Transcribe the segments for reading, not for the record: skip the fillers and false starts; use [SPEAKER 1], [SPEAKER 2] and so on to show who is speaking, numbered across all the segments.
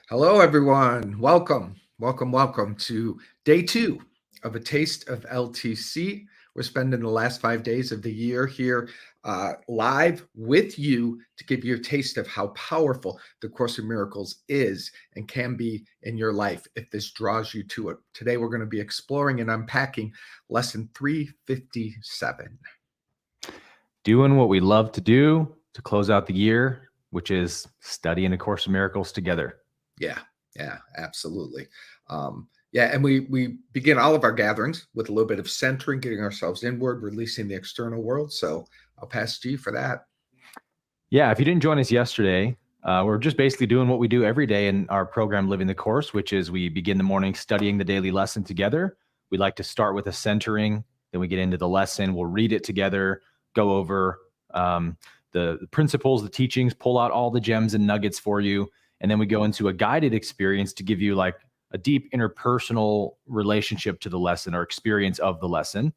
[SPEAKER 1] Hello, everyone. Welcome to day 2 of A Taste of LTC. We're spending the last 5 days of the year here live with you to give you a taste of how powerful the Course in Miracles is and can be in your life if this draws you to it. Today, we're going to be exploring and unpacking lesson 357.
[SPEAKER 2] Doing what we love to do to close out the year, which is studying A Course in Miracles together.
[SPEAKER 1] Yeah, absolutely. And we begin all of our gatherings with a little bit of centering, getting ourselves inward, releasing the external world. So I'll pass to you for that.
[SPEAKER 2] Yeah, if you didn't join us yesterday, we're just basically doing what we do every day in our program, Living the Course, which is we begin the morning studying the daily lesson together. We like to start with a centering, then we get into the lesson. We'll read it together, go over the principles, the teachings, pull out all the gems and nuggets for you. And then we go into a guided experience to give you like a deep interpersonal relationship to the lesson or experience of the lesson.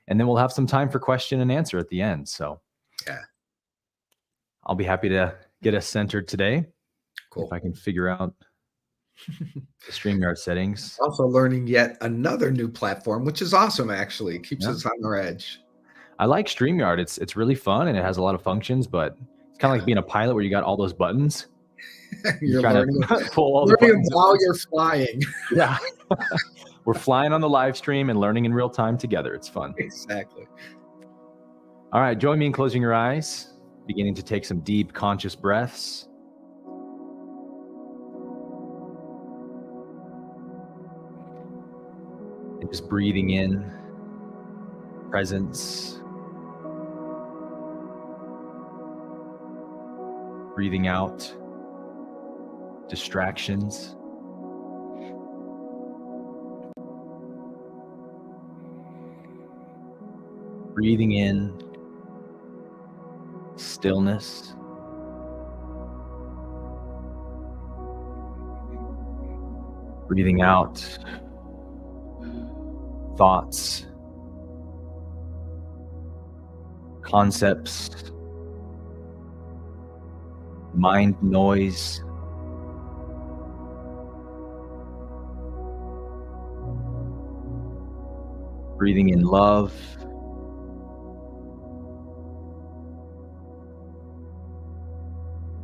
[SPEAKER 2] And then we'll have some time for question and answer at the end. So
[SPEAKER 1] yeah,
[SPEAKER 2] I'll be happy to get us centered today.
[SPEAKER 1] Cool.
[SPEAKER 2] If I can figure out the StreamYard settings.
[SPEAKER 1] Also learning yet another new platform, which is awesome, actually. It keeps us on our edge.
[SPEAKER 2] I like StreamYard. It's really fun and it has a lot of functions, but it's kind of like being a pilot where you got all those buttons.
[SPEAKER 1] You're learning,
[SPEAKER 2] pull all the buttons
[SPEAKER 1] while you're flying.
[SPEAKER 2] Yeah. We're flying on the live stream and learning in real time together. It's fun.
[SPEAKER 1] Exactly.
[SPEAKER 2] All right, join me in closing your eyes, beginning to take some deep conscious breaths. And just breathing in presence. Breathing out distractions. Breathing in stillness. Breathing out thoughts, concepts, mind noise. Breathing in love.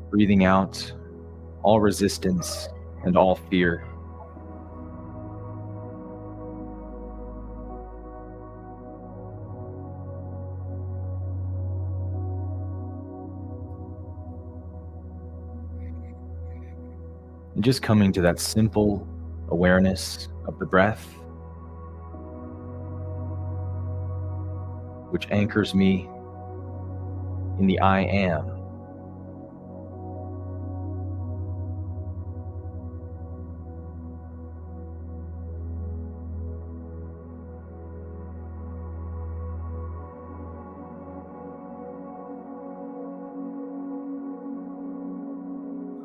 [SPEAKER 2] Breathing out all resistance and all fear. And just coming to that simple awareness of the breath, which anchors me in the I am.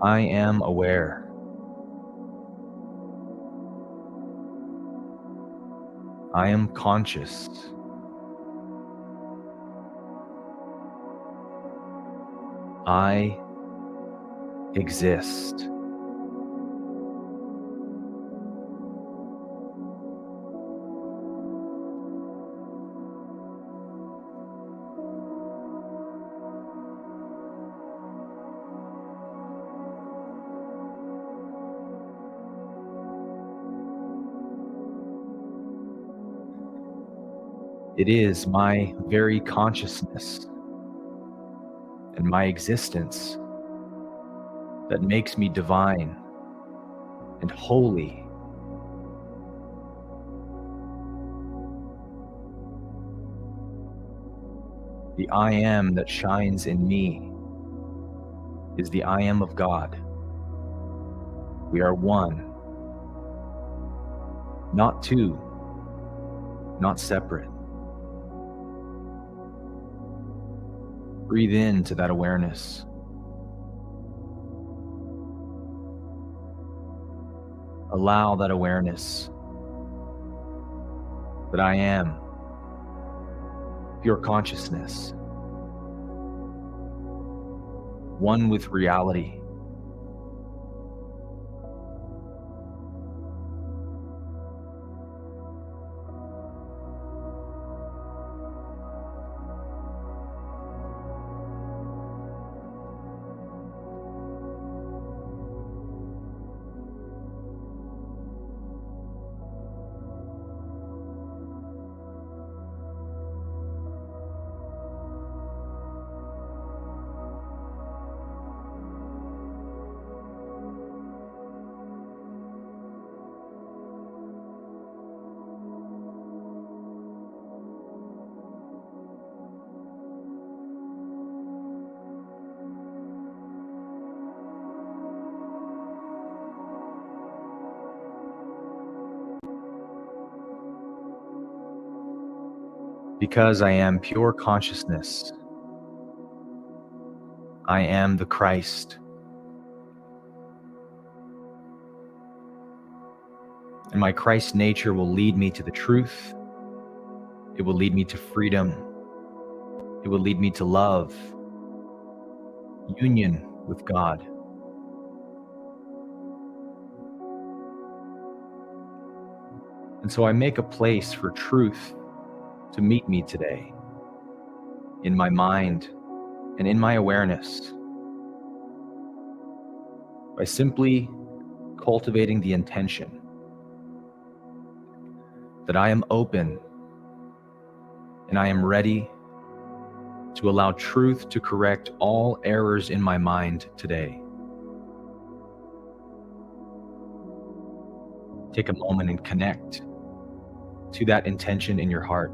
[SPEAKER 2] I am aware. I am conscious. I exist. It is my very consciousness and my existence that makes me divine and holy. The I am that shines in me is the I am of God. We are one, not two, not separate. Breathe into that awareness. Allow that awareness that I am pure consciousness one with reality. Because I am pure consciousness, I am the Christ. And my Christ nature will lead me to the truth. It will lead me to freedom. It will lead me to love, union with God. And so I make a place for truth to meet me today, in my mind and in my awareness, by simply cultivating the intention that I am open and I am ready to allow truth to correct all errors in my mind today. Take a moment and connect to that intention in your heart.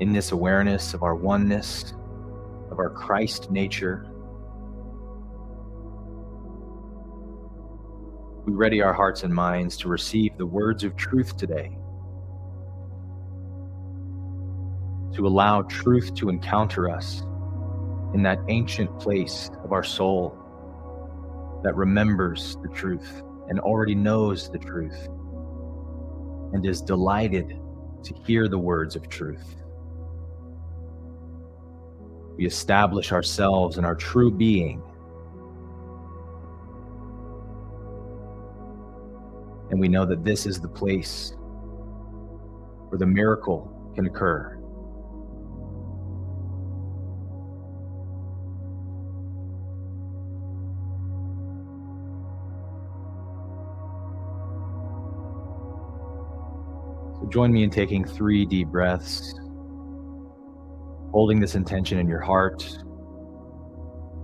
[SPEAKER 2] In this awareness of our oneness, of our Christ nature, we ready our hearts and minds to receive the words of truth today, to allow truth to encounter us in that ancient place of our soul that remembers the truth and already knows the truth and is delighted to hear the words of truth. We establish ourselves in our true being, and we know that this is the place where the miracle can occur. So join me in taking 3 deep breaths, holding this intention in your heart,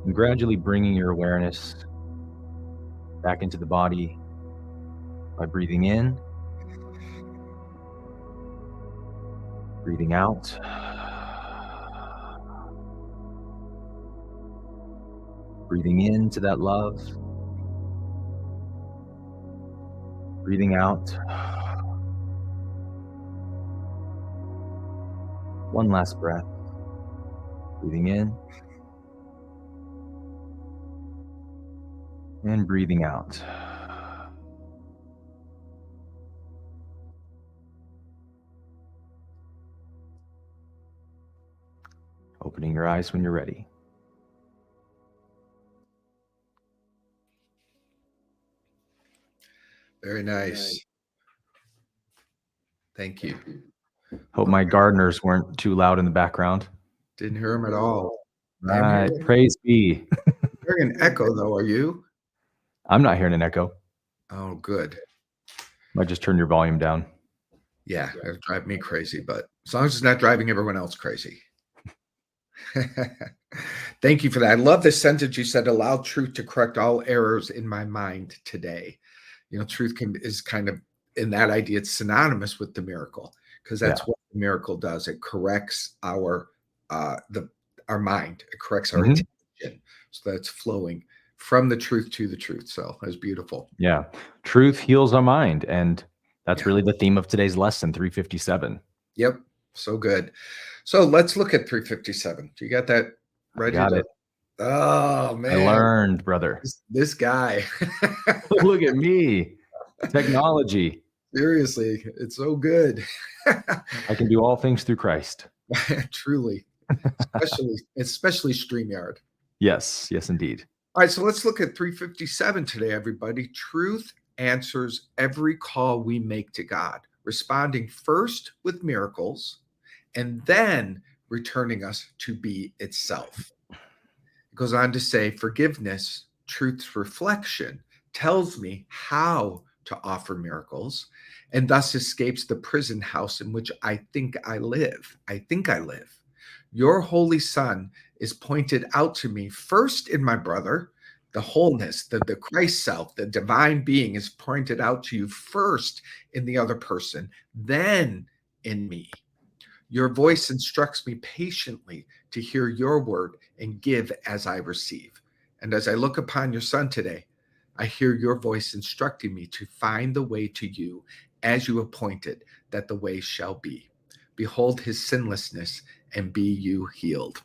[SPEAKER 2] and gradually bringing your awareness back into the body by breathing in, breathing out, breathing into that love, breathing out. One last breath. Breathing in and breathing out. Opening your eyes when you're ready.
[SPEAKER 1] Very nice. Thank you.
[SPEAKER 2] Hope my gardeners weren't too loud in the background.
[SPEAKER 1] Didn't hear him at all.
[SPEAKER 2] Right. Praise be.
[SPEAKER 1] Hearing an echo, though, are you?
[SPEAKER 2] I'm not hearing an echo.
[SPEAKER 1] Oh, good.
[SPEAKER 2] Might just turn your volume down.
[SPEAKER 1] Yeah, it'll drive me crazy, but as long as it's not driving everyone else crazy. Thank you for that. I love this sentence you said, allow truth to correct all errors in my mind today. Truth is kind of, in that idea, it's synonymous with the miracle, because that's what the miracle does. It corrects our mind. It corrects our attention, so that's flowing from the truth to the truth. So that's beautiful.
[SPEAKER 2] Yeah. Truth heals our mind. And that's really the theme of today's lesson, 357.
[SPEAKER 1] Yep. So good. So let's look at 357. Do you got that ready?
[SPEAKER 2] Got it.
[SPEAKER 1] Oh, man.
[SPEAKER 2] I learned, brother.
[SPEAKER 1] This guy.
[SPEAKER 2] Look at me. Technology.
[SPEAKER 1] Seriously, it's so good.
[SPEAKER 2] I can do all things through Christ.
[SPEAKER 1] Truly. Especially StreamYard.
[SPEAKER 2] Yes, indeed.
[SPEAKER 1] All right, so let's look at 357 today, everybody. Truth answers every call we make to God, responding first with miracles and then returning us to be itself. It goes on to say, forgiveness, truth's reflection, tells me how to offer miracles and thus escapes the prison house in which I think I live. Your Holy Son is pointed out to me first in my brother. The wholeness, the Christ self, the divine being is pointed out to you first in the other person, then in me. Your voice instructs me patiently to hear your word and give as I receive. And as I look upon your Son today, I hear your voice instructing me to find the way to you as you appointed, that the way shall be. Behold his sinlessness and be you healed.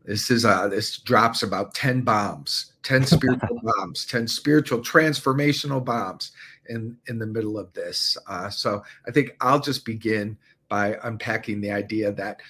[SPEAKER 1] This drops about 10 bombs, 10 spiritual bombs, 10 spiritual transformational bombs in the middle of this. So I think I'll just begin by unpacking the idea that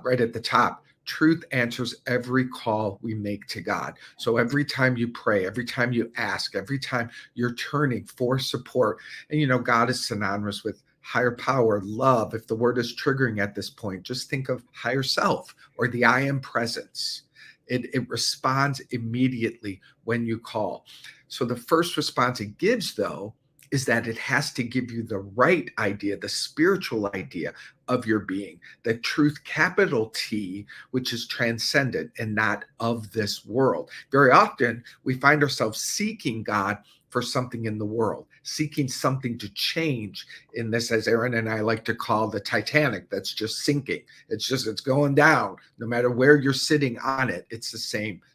[SPEAKER 1] right at the top, truth answers every call we make to God. So every time you pray, every time you ask, every time you're turning for support, and God is synonymous with higher power, love. If the word is triggering at this point, just think of higher self or the I am presence. It responds immediately when you call. So the first response it gives, though, is that it has to give you the right idea, the spiritual idea of your being, the truth, capital T, which is transcendent and not of this world. Very often we find ourselves seeking God for something in the world, seeking something to change in this, as Aaron and I like to call the Titanic, that's just sinking. It's going down. No matter where you're sitting on it, it's the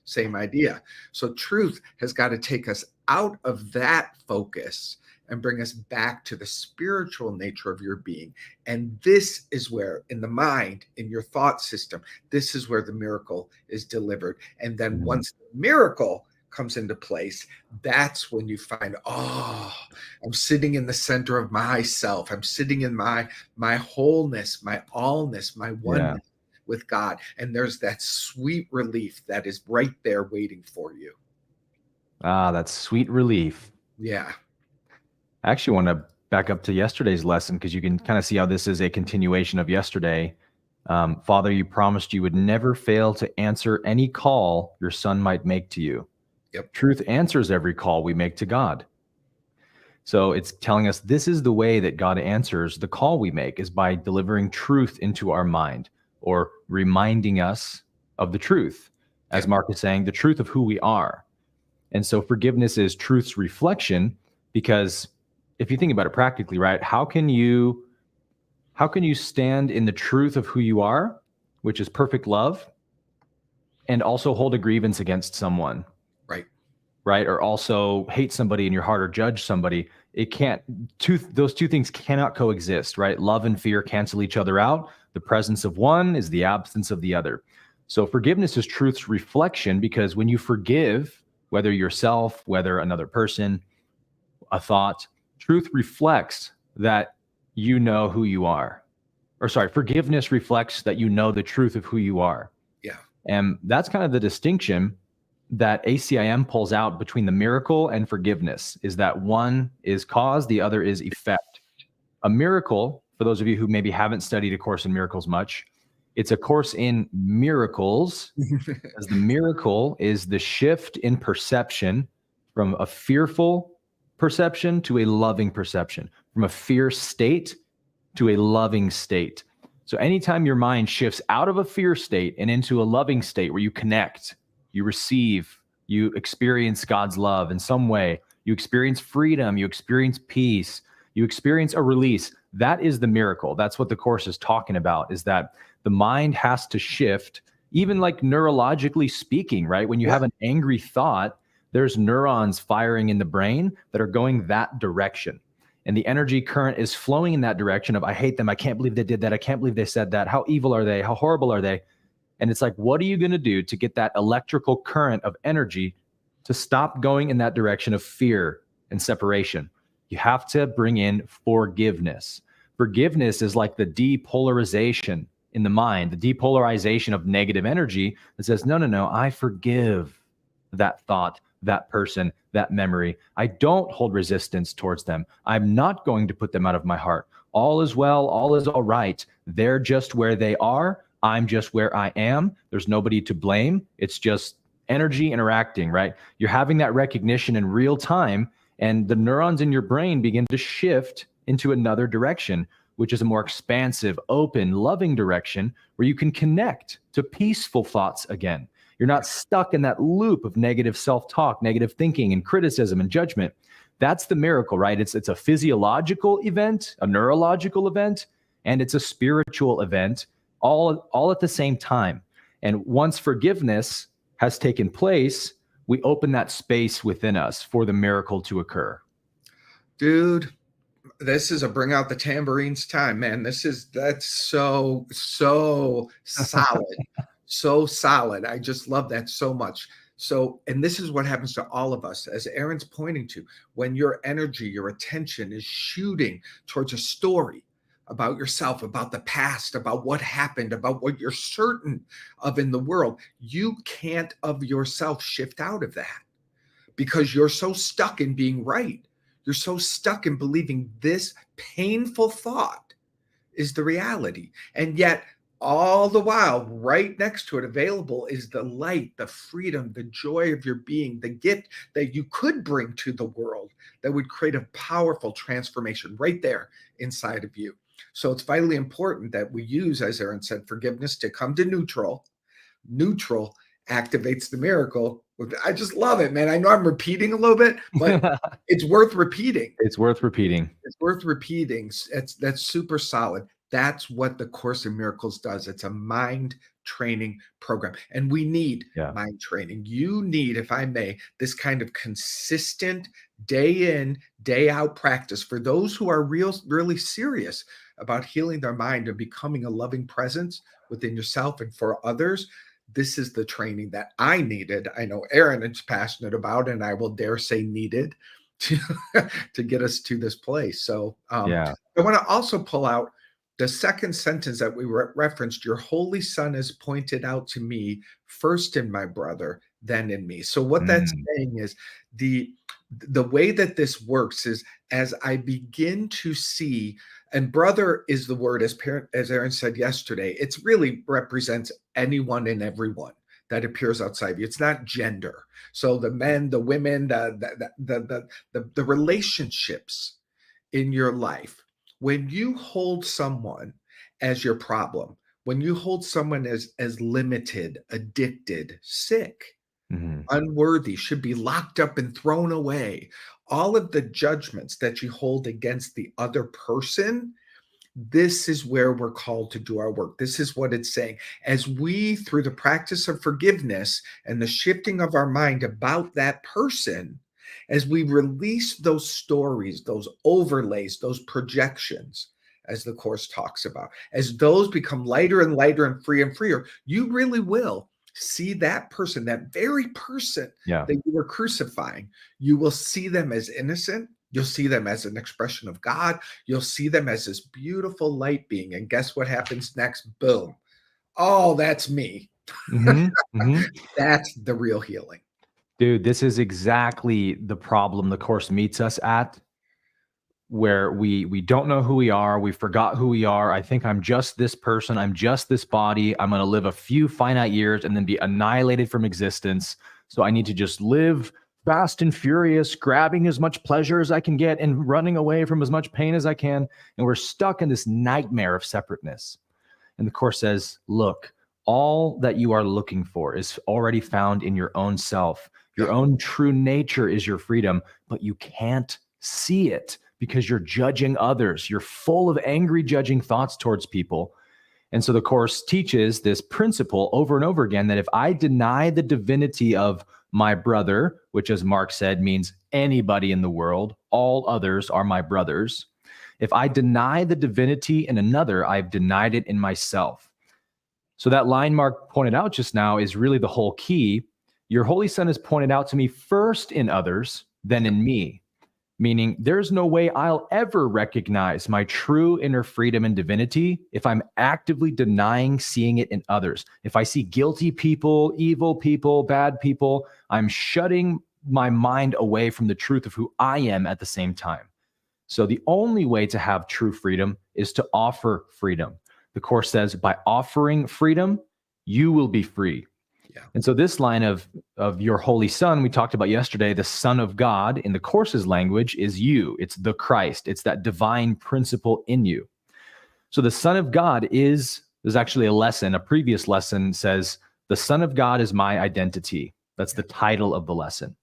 [SPEAKER 1] same idea. So truth has got to take us out of that focus and bring us back to the spiritual nature of your being. And this is where, in the mind, in your thought system, this is where the miracle is delivered. And then once the miracle comes into place, that's when you find, I'm sitting in the center of myself. I'm sitting in my wholeness, my allness, my oneness with God. And there's that sweet relief that is right there waiting for you.
[SPEAKER 2] That's sweet relief.
[SPEAKER 1] Yeah.
[SPEAKER 2] I actually want to back up to yesterday's lesson, because you can kind of see how this is a continuation of yesterday. Father, you promised you would never fail to answer any call your Son might make to you.
[SPEAKER 1] Yep.
[SPEAKER 2] Truth answers every call we make to God. So it's telling us this is the way that God answers the call we make, is by delivering truth into our mind, or reminding us of the truth. As Mark is saying, the truth of who we are. And so forgiveness is truth's reflection, because if you think about it practically, right, how can you stand in the truth of who you are, which is perfect love, and also hold a grievance against someone? Right? Or also hate somebody in your heart, or judge somebody? It can't. Those two things cannot coexist, right? Love and fear cancel each other out. The presence of one is the absence of the other. So forgiveness is truth's reflection, because when you forgive, whether yourself, whether another person, a thought, truth reflects that you know who you are. Or sorry, forgiveness reflects that you know the truth of who you are.
[SPEAKER 1] Yeah.
[SPEAKER 2] And that's kind of the distinction that ACIM pulls out between the miracle and forgiveness, is that one is cause, the other is effect. A miracle, for those of you who maybe haven't studied A Course in Miracles much, it's a course in miracles, because the miracle is the shift in perception from a fearful perception to a loving perception, from a fear state to a loving state. So anytime your mind shifts out of a fear state and into a loving state where you connect, you receive, you experience God's love in some way, you experience freedom, you experience peace, you experience a release, that is the miracle. That's what the Course is talking about, is that the mind has to shift, even like neurologically speaking, right? When you have an angry thought, there's neurons firing in the brain that are going that direction. And the energy current is flowing in that direction of, I hate them. I can't believe they did that. I can't believe they said that. How evil are they? How horrible are they? And it's like, what are you going to do to get that electrical current of energy to stop going in that direction of fear and separation? You have to bring in forgiveness. Forgiveness is like the depolarization in the mind, the depolarization of negative energy that says, no, no, no, I forgive that thought, that person, that memory. I don't hold resistance towards them. I'm not going to put them out of my heart. All is well, all is all right. They're just where they are. I'm just where I am. There's nobody to blame. It's just energy interacting, right? You're having that recognition in real time, and the neurons in your brain begin to shift into another direction, which is a more expansive, open, loving direction where you can connect to peaceful thoughts again. You're not stuck in that loop of negative self-talk, negative thinking, and criticism and judgment. That's the miracle, right? It's a physiological event, a neurological event, and it's a spiritual event, all at the same time. And once forgiveness has taken place, we open that space within us for the miracle to occur.
[SPEAKER 1] Dude, this is a bring out the tambourines time, man. That's so solid. So solid. I just love that so much. So, and this is what happens to all of us, as Aaron's pointing to, when your energy, your attention is shooting towards a story about yourself, about the past, about what happened, about what you're certain of in the world, you can't of yourself shift out of that because you're so stuck in being right. You're so stuck in believing this painful thought is the reality. And yet, all the while, right next to it, available is the light, the freedom, the joy of your being, the gift that you could bring to the world that would create a powerful transformation right there inside of you. So it's vitally important that we use, as Aaron said, forgiveness to come to neutral. Neutral activates the miracle. I just love it, man. I know I'm repeating a little bit, but it's worth repeating.
[SPEAKER 2] It's worth repeating.
[SPEAKER 1] It's worth repeating. That's super solid. That's what the Course in Miracles does. It's a mind training program. And we need mind training. You need, if I may, this kind of consistent day in, day out practice for those who are really serious about healing their mind and becoming a loving presence within yourself and for others. This is the training that I needed. I know Aaron is passionate about, and I will dare say needed to get us to this place. So I want to also pull out the second sentence that we referenced. Your Holy Son has pointed out to me, first in my brother, then in me. So what that's saying is the way that this works is as I begin to see, and brother is the word, as Aaron said yesterday, it's really represents anyone and everyone that appears outside of you. It's not gender. So the men, the women, the relationships in your life. When you hold someone as your problem, when you hold someone as limited, addicted, sick, unworthy, should be locked up and thrown away, all of the judgments that you hold against the other person, this is where we're called to do our work. This is what it's saying. As we, through the practice of forgiveness and the shifting of our mind about that person, as we release those stories, those overlays, those projections, as the Course talks about, as those become lighter and lighter and freer, you really will see that person, that very person that you were crucifying. You will see them as innocent. You'll see them as an expression of God. You'll see them as this beautiful light being. And guess what happens next? Boom. Oh, that's me. That's the real healing.
[SPEAKER 2] Dude, this is exactly the problem the Course meets us at, where we don't know who we are. We forgot who we are. I think I'm just this person. I'm just this body. I'm going to live a few finite years and then be annihilated from existence. So I need to just live fast and furious, grabbing as much pleasure as I can get and running away from as much pain as I can. And we're stuck in this nightmare of separateness. And the Course says, look, all that you are looking for is already found in your own self. Your own true nature is your freedom, but you can't see it because you're judging others. You're full of angry, judging thoughts towards people. And so the Course teaches this principle over and over again, that if I deny the divinity of my brother, which, as Mark said, means anybody in the world, all others are my brothers. If I deny the divinity in another, I've denied it in myself. So that line Mark pointed out just now is really the whole key. Your Holy Son is pointed out to me first in others, then in me. Meaning there's no way I'll ever recognize my true inner freedom and divinity if I'm actively denying seeing it in others. If I see guilty people, evil people, bad people, I'm shutting my mind away from the truth of who I am at the same time. So the only way to have true freedom is to offer freedom. The Course says, by offering freedom, you will be free. Yeah. And so this line of your Holy Son, we talked about yesterday, the Son of God in the Course's language is you. It's the Christ. It's that divine principle in you. So the Son of God there's actually a lesson. A previous lesson says, the Son of God is my identity. That's the title of the lesson.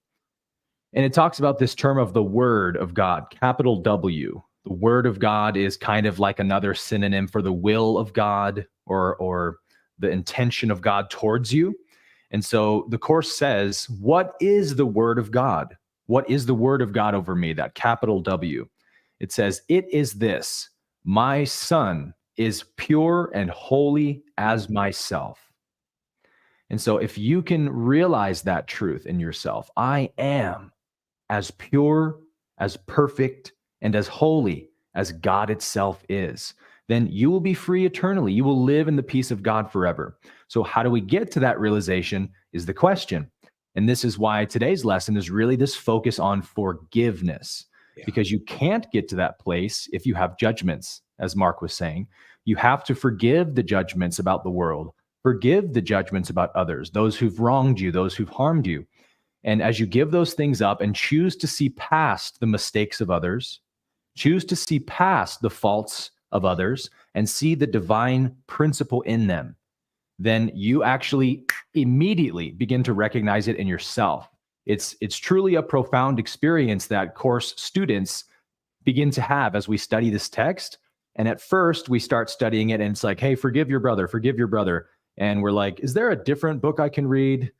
[SPEAKER 2] And it talks about this term of the Word of God, capital W. The Word of God is kind of like another synonym for the will of God or the intention of God towards you. And so the Course says, what is the Word of God? What is the Word of God over me? That capital W. It says, it is this: my Son is pure and holy as myself. And so if you can realize that truth in yourself, I am as pure, as perfect, and as holy as God itself is, then you will be free eternally. You will live in the peace of God forever. So how do we get to that realization is the question. And this is why today's lesson is really this focus on forgiveness, because you can't get to that place if you have judgments, as Mark was saying. You have to forgive the judgments about the world, forgive the judgments about others, those who've wronged you, those who've harmed you. And as you give those things up and choose to see past the mistakes of others, choose to see past the faults of others and see the divine principle in them, then you actually immediately begin to recognize it in yourself. It's truly a profound experience that Course students begin to have as we study this text. And at first we start studying it and it's like, hey, forgive your brother, forgive your brother. And we're like, is there a different book I can read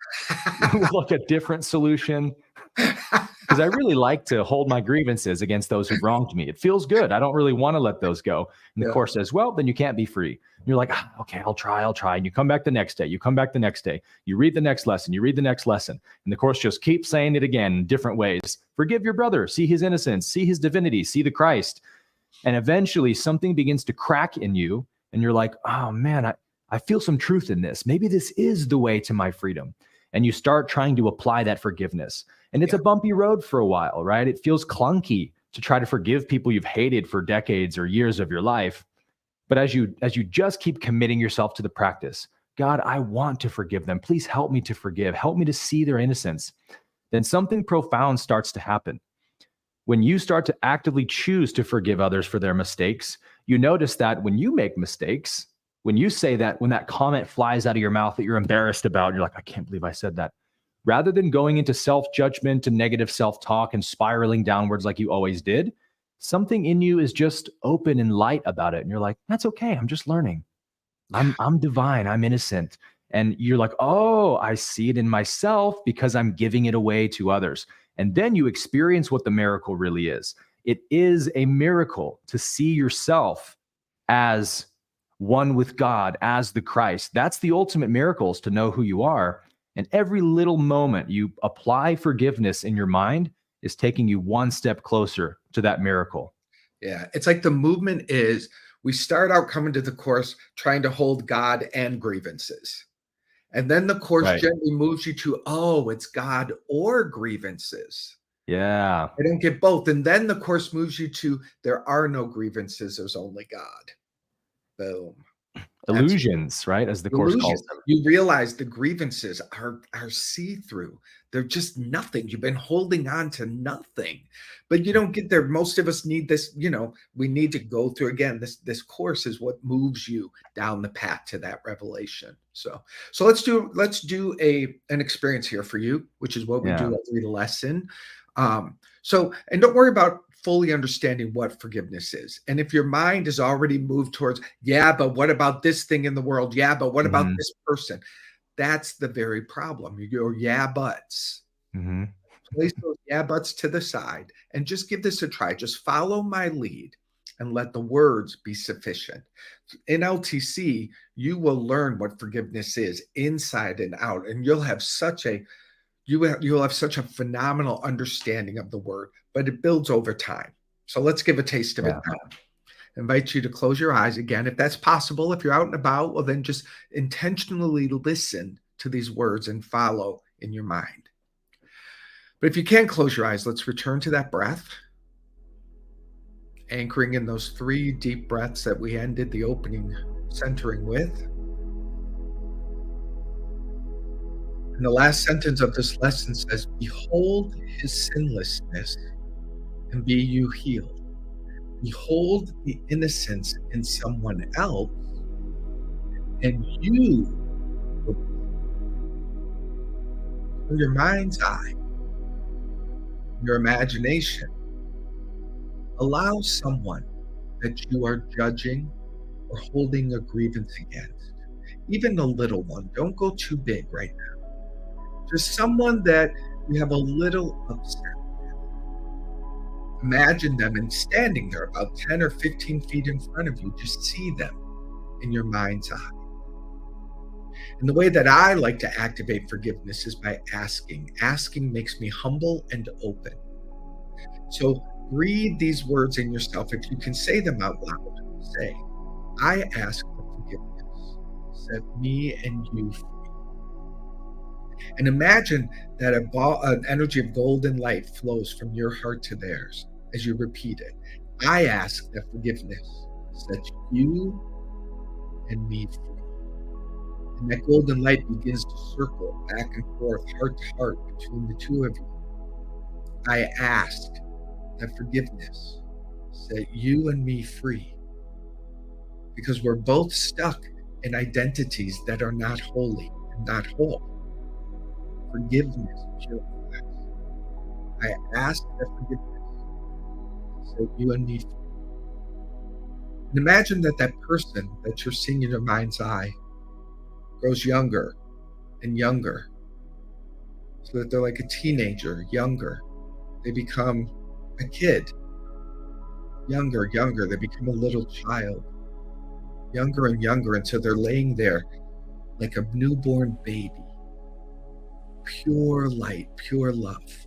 [SPEAKER 2] with like a different solution? Because I really like to hold my grievances against those who've wronged me. It feels good. I don't really want to let those go. And the Course says, well, then you can't be free. And you're like, okay, I'll try. And you come back the next day. You come back the next day. You read the next lesson. You read the next lesson. And the Course just keeps saying it again in different ways. Forgive your brother. See his innocence. See his divinity. See the Christ. And eventually something begins to crack in you. And you're like, oh man, I feel some truth in this. Maybe this is the way to my freedom. And you start trying to apply that forgiveness. And it's a bumpy road for a while, right? It feels clunky to try to forgive people you've hated for decades or years of your life. But as you just keep committing yourself to the practice, God, I want to forgive them. Please help me to forgive. Help me to see their innocence. Then something profound starts to happen. When you start to actively choose to forgive others for their mistakes, you notice that when you make mistakes, when you say that, when that comment flies out of your mouth that you're embarrassed about, you're like, I can't believe I said that. Rather than going into self-judgment and negative self-talk and spiraling downwards like you always did, something in you is just open and light about it. And you're like, that's okay. I'm just learning. I'm divine. I'm innocent. And you're like, oh, I see it in myself because I'm giving it away to others. And then you experience what the miracle really is. It is a miracle to see yourself as one with God, as the Christ. That's the ultimate miracle, is to know who you are. And every little moment you apply forgiveness in your mind is taking you one step closer to that miracle.
[SPEAKER 1] Yeah, it's like the movement is, we start out coming to the Course trying to hold God and grievances. And then the Course gently moves you to, oh, it's God or grievances.
[SPEAKER 2] Yeah.
[SPEAKER 1] I don't get both. And then the Course moves you to, there are no grievances, there's only God. Boom.
[SPEAKER 2] illusions, right? As the course
[SPEAKER 1] Illusion.
[SPEAKER 2] calls them.
[SPEAKER 1] You realize the grievances are see-through. They're just nothing. You've been holding on to nothing, but you don't get there. Most of us need this, we need to go through again. This course is what moves you down the path to that revelation. So let's do an experience here for you, which is what we
[SPEAKER 2] Yeah.
[SPEAKER 1] do every lesson. And don't worry about fully understanding what forgiveness is. And if your mind is already moved towards, yeah, but what about this thing in the world? Yeah, but what about
[SPEAKER 2] Mhm.
[SPEAKER 1] this person? That's the very problem. Your yeah, buts.
[SPEAKER 2] Mhm.
[SPEAKER 1] Place those yeah, buts to the side and just give this a try. Just follow my lead and let the words be sufficient. In LTC, you will learn what forgiveness is inside and out, and you'll have such a phenomenal understanding of the word, but it builds over time. So let's give a taste of it
[SPEAKER 2] Yeah.
[SPEAKER 1] now. I invite you to close your eyes again. If that's possible, if you're out and about, well, then just intentionally listen to these words and follow in your mind. But if you can't close your eyes, let's return to that breath, anchoring in those 3 deep breaths that we ended the opening centering with. And the last sentence of this lesson says, "Behold his sinlessness and be you healed. Behold the innocence in someone else, and you will through your mind's eye, your imagination, allow someone that you are judging or holding a grievance against, even a little one. Don't go too big right now. Just someone that you have a little upset. Imagine them and standing there about 10 or 15 feet in front of you. Just see them in your mind's eye. And the way that I like to activate forgiveness is by asking. Asking makes me humble and open. So breathe these words in yourself. If you can say them out loud, say, "I ask for forgiveness. Set me and you free." And imagine that an energy of golden light flows from your heart to theirs as you repeat it. I ask that forgiveness sets you and me free. And that golden light begins to circle back and forth, heart to heart, between the two of you. I ask that forgiveness set you and me free, because we're both stuck in identities that are not holy and not whole. Forgiveness purifies. I ask that forgiveness set you and me free. And imagine that person that you're seeing in your mind's eye grows younger and younger, so that they're like a teenager, younger. They become a kid, younger, they become a little child, younger and younger, until they're laying there like a newborn baby. Pure light, pure love.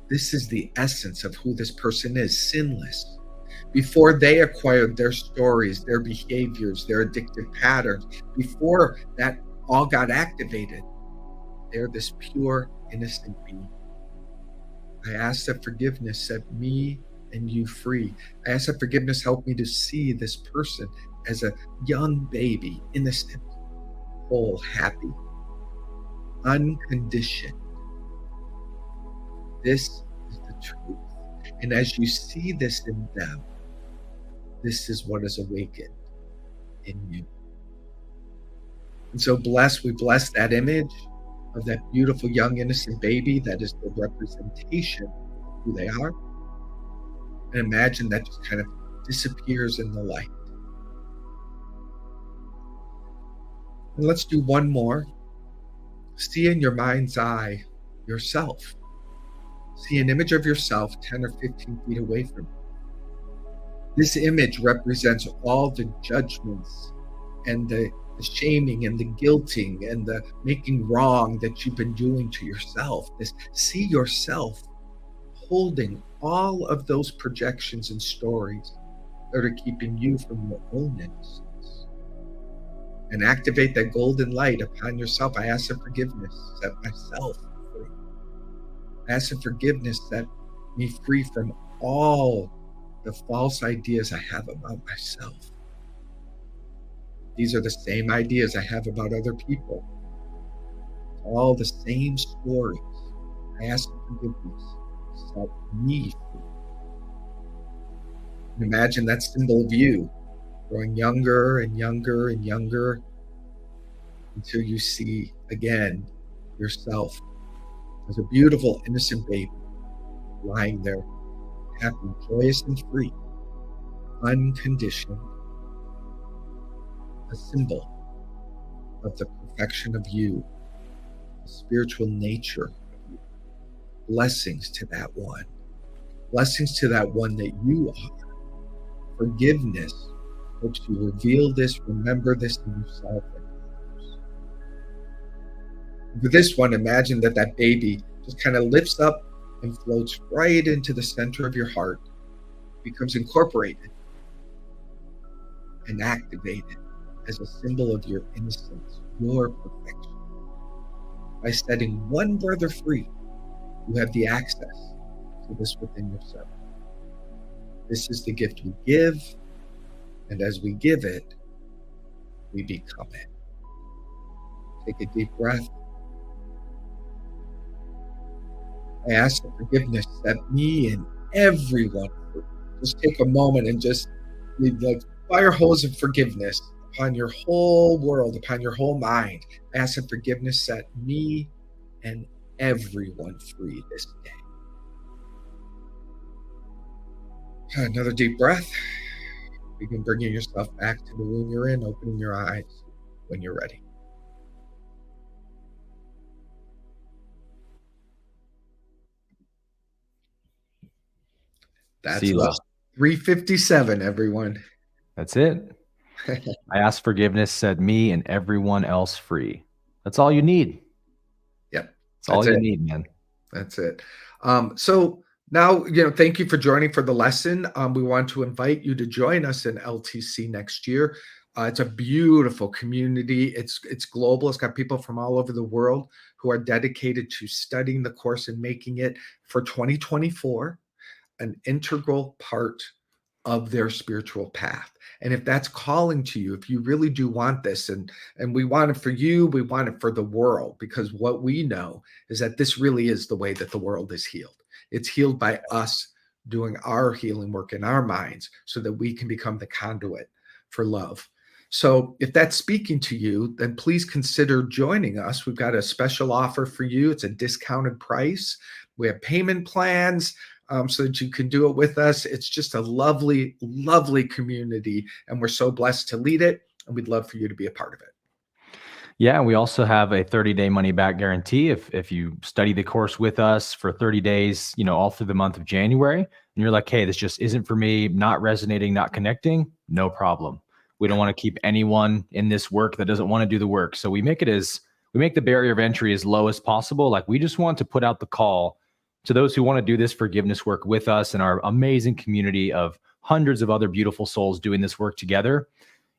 [SPEAKER 1] This is the essence of who this person is, sinless. Before they acquired their stories, their behaviors, their addictive patterns, before that all got activated, they're this pure, innocent being. I ask that forgiveness set me and you free. I ask that forgiveness help me to see this person as a young baby, innocent, whole, happy, unconditioned. This is the truth. And as you see this in them, this is what is awakened in you. And so we bless that image of that beautiful young innocent baby that is the representation of who they are. And imagine that just kind of disappears in the light. And let's do one more. See in your mind's eye yourself. See an image of yourself 10 or 15 feet away from you. This image represents all the judgments and the shaming and the guilting and the making wrong that you've been doing to yourself. See yourself holding all of those projections and stories that are keeping you from your own innocence. And activate that golden light upon yourself. I ask for forgiveness, set myself free. I ask for forgiveness, set me free from all the false ideas I have about myself. These are the same ideas I have about other people. All the same stories. I ask for forgiveness. Set me free. And imagine that symbol of you growing younger and younger and younger until you see again yourself as a beautiful, innocent baby lying there, happy, joyous, and free, unconditioned, a symbol of the perfection of you, the spiritual nature of you. Blessings to that one. Blessings to that one that you are. Forgiveness helps you reveal this, remember this in yourself and others. For this one, imagine that baby just kind of lifts up and floats right into the center of your heart, becomes incorporated and activated as a symbol of your innocence, your perfection. By setting one brother free, you have the access to this within yourself. This is the gift we give, and as we give it, we become it. Take a deep breath. I ask for forgiveness that me and everyone, just take a moment and just like fire hose of forgiveness upon your whole world, upon your whole mind. I ask that forgiveness set me and everyone free this day. Another deep breath. Begin bringing yourself back to the room you're in, opening your eyes when you're ready. That's
[SPEAKER 2] Sila.
[SPEAKER 1] 357, everyone.
[SPEAKER 2] That's it. I ask forgiveness, set me and everyone else free. That's all you need.
[SPEAKER 1] Yep.
[SPEAKER 2] That's all you need, man.
[SPEAKER 1] That's it. So now, thank you for joining for the lesson. We want to invite you to join us in LTC next year. It's a beautiful community. It's global. It's got people from all over the world who are dedicated to studying the course and making it for 2024 an integral part of their spiritual path. And if that's calling to you, if you really do want this, and we want it for you, we want it for the world, because what we know is that this really is the way that the world is healed. It's healed by us doing our healing work in our minds so that we can become the conduit for love. So if that's speaking to you, then please consider joining us. We've got a special offer for you. It's a discounted price. We have payment plans so that you can do it with us. It's just a lovely, lovely community, and we're so blessed to lead it, and we'd love for you to be a part of it.
[SPEAKER 2] Yeah, we also have a 30-day money-back guarantee. If you study the course with us for 30 days, all through the month of January, and you're like, hey, this just isn't for me, not resonating, not connecting, no problem. We don't want to keep anyone in this work that doesn't want to do the work. So we make the barrier of entry as low as possible. Like, we just want to put out the call to those who want to do this forgiveness work with us and our amazing community of hundreds of other beautiful souls doing this work together.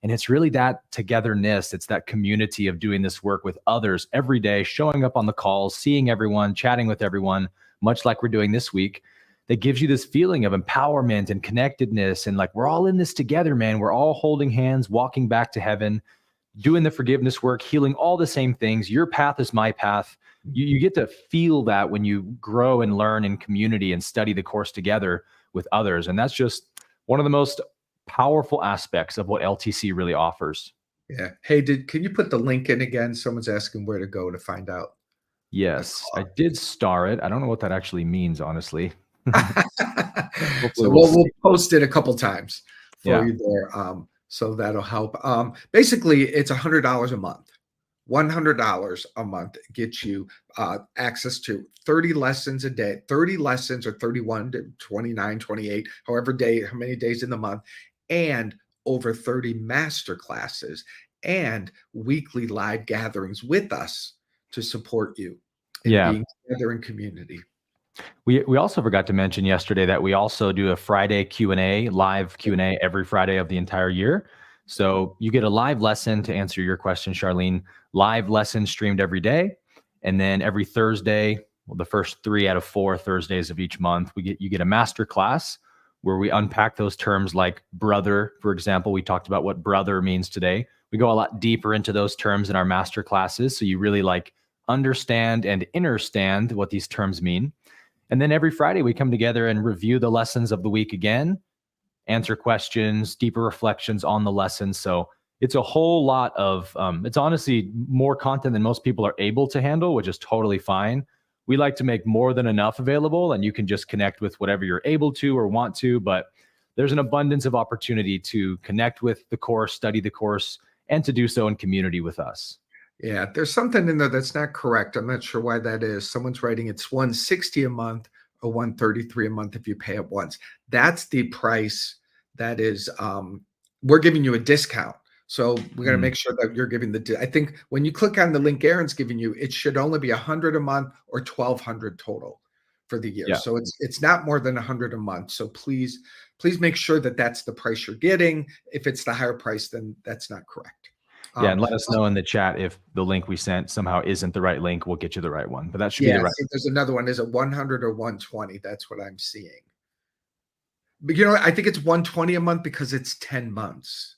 [SPEAKER 2] And it's really that togetherness. It's that community of doing this work with others every day, showing up on the calls, seeing everyone, chatting with everyone, much like we're doing this week, that gives you this feeling of empowerment and connectedness. And like, we're all in this together, man. We're all holding hands, walking back to heaven, doing the forgiveness work, healing all the same things. Your path is my path. You get to feel that when you grow and learn in community and study the course together with others. And that's just one of the most powerful aspects of what LTC really offers.
[SPEAKER 1] Yeah. Hey, can you put the link in again? Someone's asking where to go to find out.
[SPEAKER 2] Yes, I did star it. I don't know what that actually means, honestly.
[SPEAKER 1] So we'll post it a couple times for you there. So that'll help. Basically, it's $100 a month. $100 a month gets you access to 30 lessons a day, 30 lessons or 31 to 29, 28, how many days in the month, and over 30 master classes and weekly live gatherings with us to support you in being together in community.
[SPEAKER 2] We also forgot to mention yesterday that we also do a Friday Q&A, live Q&A every Friday of the entire year. So you get a live lesson to answer your question, Charlene, live lesson streamed every day. And then every Thursday, well, the first 3 out of 4 Thursdays of each month, you get a master class where we unpack those terms like brother. For example, we talked about what brother means today. We go a lot deeper into those terms in our master classes. So you really like understand and understand what these terms mean. And then every Friday we come together and review the lessons of the week again, answer questions, deeper reflections on the lessons. So it's a whole lot of, it's honestly more content than most people are able to handle, which is totally fine. We like to make more than enough available, and you can just connect with whatever you're able to or want to, but there's an abundance of opportunity to connect with the course, study the course, and to do so in community with us.
[SPEAKER 1] Yeah, there's something in there that's not correct. I'm not sure why that is. Someone's writing it's 160 a month or 133 a month if you pay it once. That's the price. That is, we're giving you a discount. So we're going to make sure that you're giving I think when you click on the link Aaron's giving you, it should only be 100 a month or 1,200 total for the year.
[SPEAKER 2] Yeah.
[SPEAKER 1] So it's not more than 100 a month. So please make sure that that's the price you're getting. If it's the higher price, then that's not correct.
[SPEAKER 2] Yeah, and let us know in the chat if the link we sent somehow isn't the right link. We'll get you the right one, but that should be the right.
[SPEAKER 1] There's another one. Is it 100 or 120? That's what I'm seeing. But you know, I think it's 120 a month because it's 10 months.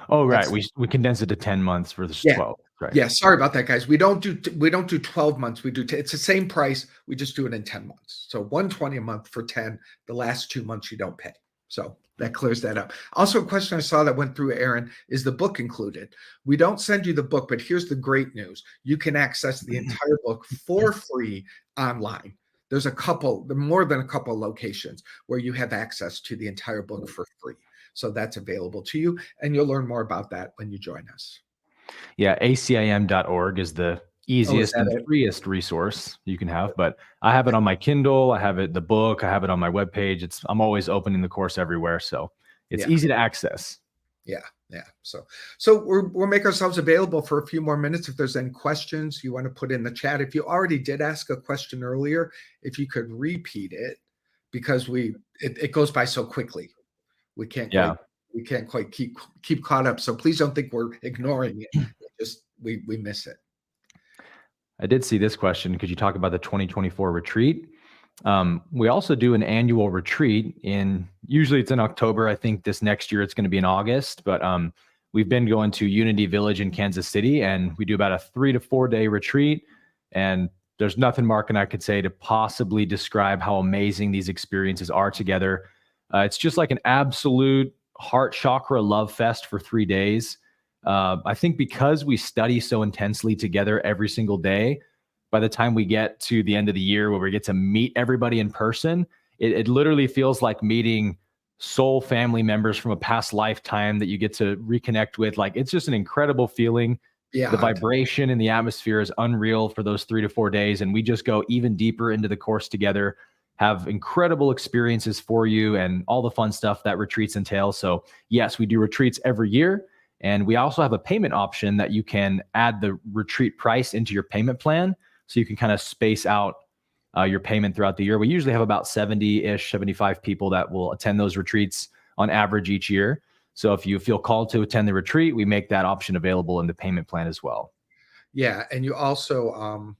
[SPEAKER 2] Oh, right. We condense it to 10 months versus 12. Right.
[SPEAKER 1] Yeah. Sorry about that, guys. We don't do 12 months. We do it's the same price. We just do it in 10 months. So 120 a month for 10. The last 2 months you don't pay. So that clears that up. Also, a question I saw that went through, Aaron, is the book included? We don't send you the book, but here's the great news. You can access the entire book for free online. There's more than a couple locations where you have access to the entire book for free. So that's available to you, and you'll learn more about that when you join us.
[SPEAKER 2] Yeah, ACIM.org is the easiest and freest resource you can have, but I have it on my Kindle, I have it, the book, I have it on my webpage. I'm always opening the course everywhere, so it's easy to access.
[SPEAKER 1] Yeah. So we'll make ourselves available for a few more minutes. If there's any questions you want to put in the chat, if you already did ask a question earlier, if you could repeat it, because it goes by so quickly. We can't quite keep caught up. So please don't think we're ignoring it. We miss it.
[SPEAKER 2] I did see this question. Could you talk about the 2024 retreat? We also do an annual retreat usually it's in October. I think this next year it's going to be in August, but we've been going to Unity Village in Kansas City, and we do about a 3 to 4 day retreat. And there's nothing Mark and I could say to possibly describe how amazing these experiences are together. It's just like an absolute heart chakra love fest for 3 days. I think because we study so intensely together every single day, by the time we get to the end of the year where we get to meet everybody in person, it literally feels like meeting soul family members from a past lifetime that you get to reconnect with. Like, it's just an incredible feeling. Yeah, the vibration in the atmosphere is unreal for those 3 to 4 days. And we just go even deeper into the course together, have incredible experiences for you, and all the fun stuff that retreats entail. So yes, we do retreats every year. And we also have a payment option that you can add the retreat price into your payment plan. So you can kind of space out your payment throughout the year. We usually have about 70-ish, 75 people that will attend those retreats on average each year. So if you feel called to attend the retreat, we make that option available in the payment plan as well.
[SPEAKER 1] Yeah. And you also,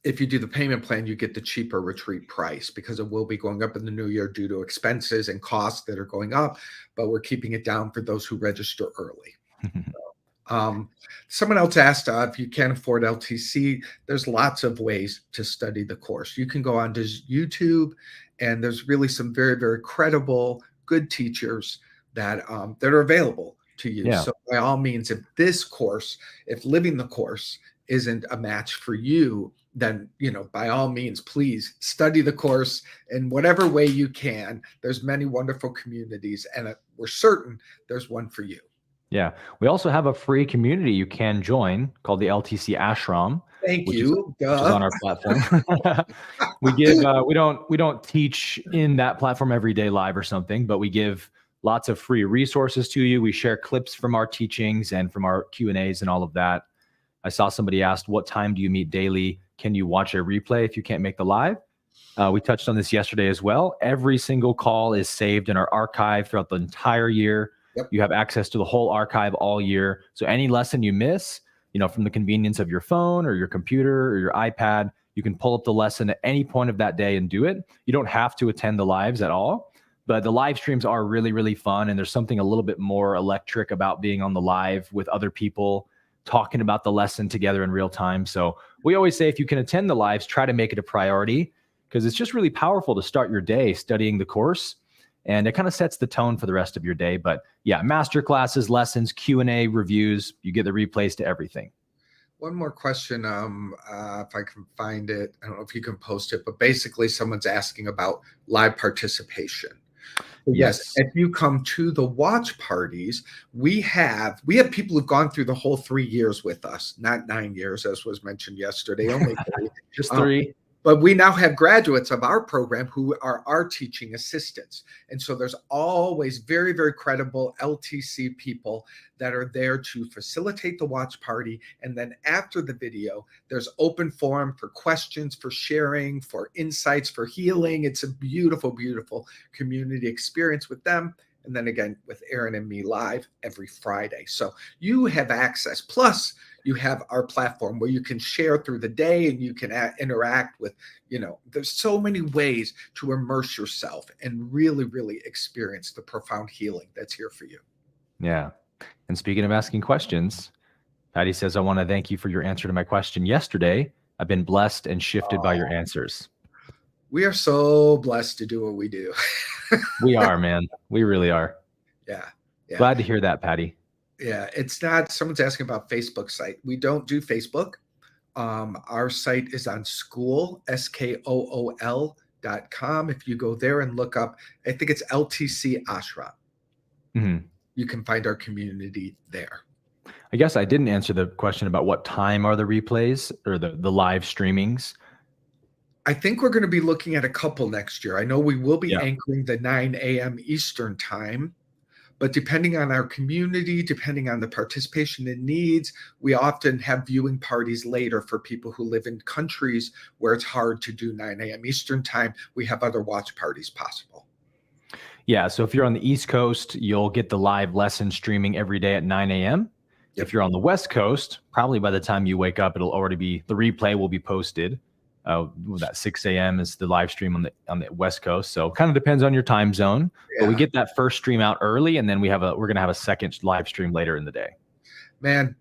[SPEAKER 1] if you do the payment plan, you get the cheaper retreat price because it will be going up in the new year due to expenses and costs that are going up, but we're keeping it down for those who register early. Someone else asked if you can't afford LTC, there's lots of ways to study the course. You can go onto YouTube, and there's really some very, very credible, good teachers that are available to you. Yeah. So by all means, if living the course isn't a match for you, then, by all means, please study the course in whatever way you can. There's many wonderful communities, and we're certain there's one for you.
[SPEAKER 2] Yeah. We also have a free community you can join called the LTC Ashram.
[SPEAKER 1] Thank you.
[SPEAKER 2] Which is on our platform. We don't teach in that platform every day live or something, but we give lots of free resources to you. We share clips from our teachings and from our Q&As and all of that. I saw somebody asked, what time do you meet daily? Can you watch a replay if you can't make the live? We touched on this yesterday as well. Every single call is saved in our archive throughout the entire year. Yep. You have access to the whole archive all year. So any lesson you miss, from the convenience of your phone or your computer or your iPad, you can pull up the lesson at any point of that day and do it. You don't have to attend the lives at all, But the live streams are really, really fun. And there's something a little bit more electric about being on the live with other people, talking about the lesson together in real time. So we always say, if you can attend the lives, try to make it a priority, because it's just really powerful to start your day studying the course. And it kind of sets the tone for the rest of your day. But yeah, master classes, lessons, Q&A, reviews, you get the replays to everything.
[SPEAKER 1] One more question, if I can find it. I don't know if you can post it, but basically someone's asking about live participation. Yes, if you come to the watch parties, we have people who've gone through the whole 3 years with us, not 9 years, as was mentioned yesterday, only 3.
[SPEAKER 2] Just 3.
[SPEAKER 1] But we now have graduates of our program who are our teaching assistants. And so there's always very, very credible LTC people that are there to facilitate the watch party. And then after the video, there's open forum for questions, for sharing, for insights, for healing. It's a beautiful, beautiful community experience with them. And then again, with Aaron and me live every Friday. So you have access. Plus, you have our platform where you can share through the day and you can interact with, there's so many ways to immerse yourself and really, really experience the profound healing that's here for you.
[SPEAKER 2] Yeah. And speaking of asking questions, Patty says, I want to thank you for your answer to my question yesterday. I've been blessed and shifted by your answers.
[SPEAKER 1] We are so blessed to do what we do.
[SPEAKER 2] We are, man. We really are.
[SPEAKER 1] Yeah.
[SPEAKER 2] Glad to hear that, Patty.
[SPEAKER 1] Yeah, it's not, someone's asking about Facebook site. We don't do Facebook. Our site is on school, SKOOL.com. If you go there and look up, I think it's LTC Ashram. You can find our community there.
[SPEAKER 2] I guess I didn't answer the question about what time are the replays or the live streamings.
[SPEAKER 1] I think we're going to be looking at a couple next year. I know we will be anchoring the 9 a.m. Eastern time. But depending on our community, depending on the participation and needs, we often have viewing parties later for people who live in countries where it's hard to do 9 a.m. Eastern time. We have other watch parties possible. Yeah.
[SPEAKER 2] So if you're on the East Coast, you'll get the live lesson streaming every day at 9 a.m. If you're on the West Coast, probably by the time you wake up, it'll already be, the replay will be posted. That 6 a.m. is the live stream on the West Coast. So kind of depends on your time zone, but we get that first stream out early, and then we're going to have a second live stream later in the day.
[SPEAKER 1] Man,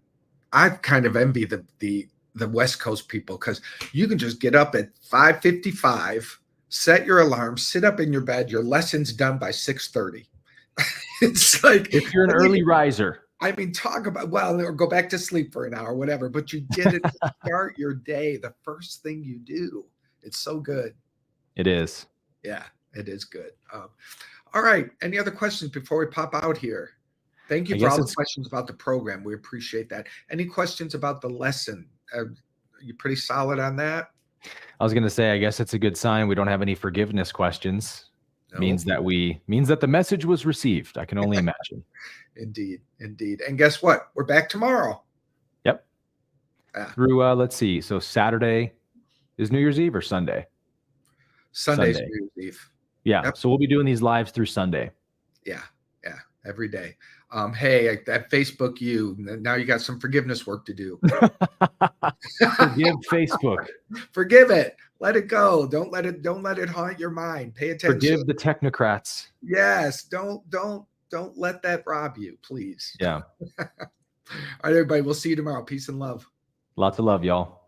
[SPEAKER 1] I kind of envy the West Coast people, because you can just get up at 5:55, set your alarm, sit up in your bed, your lesson's done by 6:30. It's like,
[SPEAKER 2] if you're an early riser.
[SPEAKER 1] I mean, talk about, or go back to sleep for an hour, whatever, but you get it to start your day, the first thing you do. It's so good.
[SPEAKER 2] It is.
[SPEAKER 1] Yeah, it is good. All right. Any other questions before we pop out here? Thank you for all the questions about the program. We appreciate that. Any questions about the lesson? You pretty solid on that?
[SPEAKER 2] I was going to say, I guess it's a good sign we don't have any forgiveness questions. No. Means that the message was received. I can only imagine.
[SPEAKER 1] Indeed. And guess what? We're back tomorrow.
[SPEAKER 2] Yep. Through, let's see. So Saturday is New Year's Eve or Sunday?
[SPEAKER 1] Sunday's New Year's Eve.
[SPEAKER 2] Yeah. Yep. So we'll be doing these lives through Sunday.
[SPEAKER 1] Yeah. Every day. Hey, at Facebook, now you got some forgiveness work to do.
[SPEAKER 2] Forgive Facebook.
[SPEAKER 1] Forgive it. Let it go. Don't let it haunt your mind. Pay attention.
[SPEAKER 2] Forgive the technocrats.
[SPEAKER 1] Yes. Don't let that rob you, please.
[SPEAKER 2] Yeah.
[SPEAKER 1] All right, everybody. We'll see you tomorrow. Peace and love.
[SPEAKER 2] Lots of love, y'all.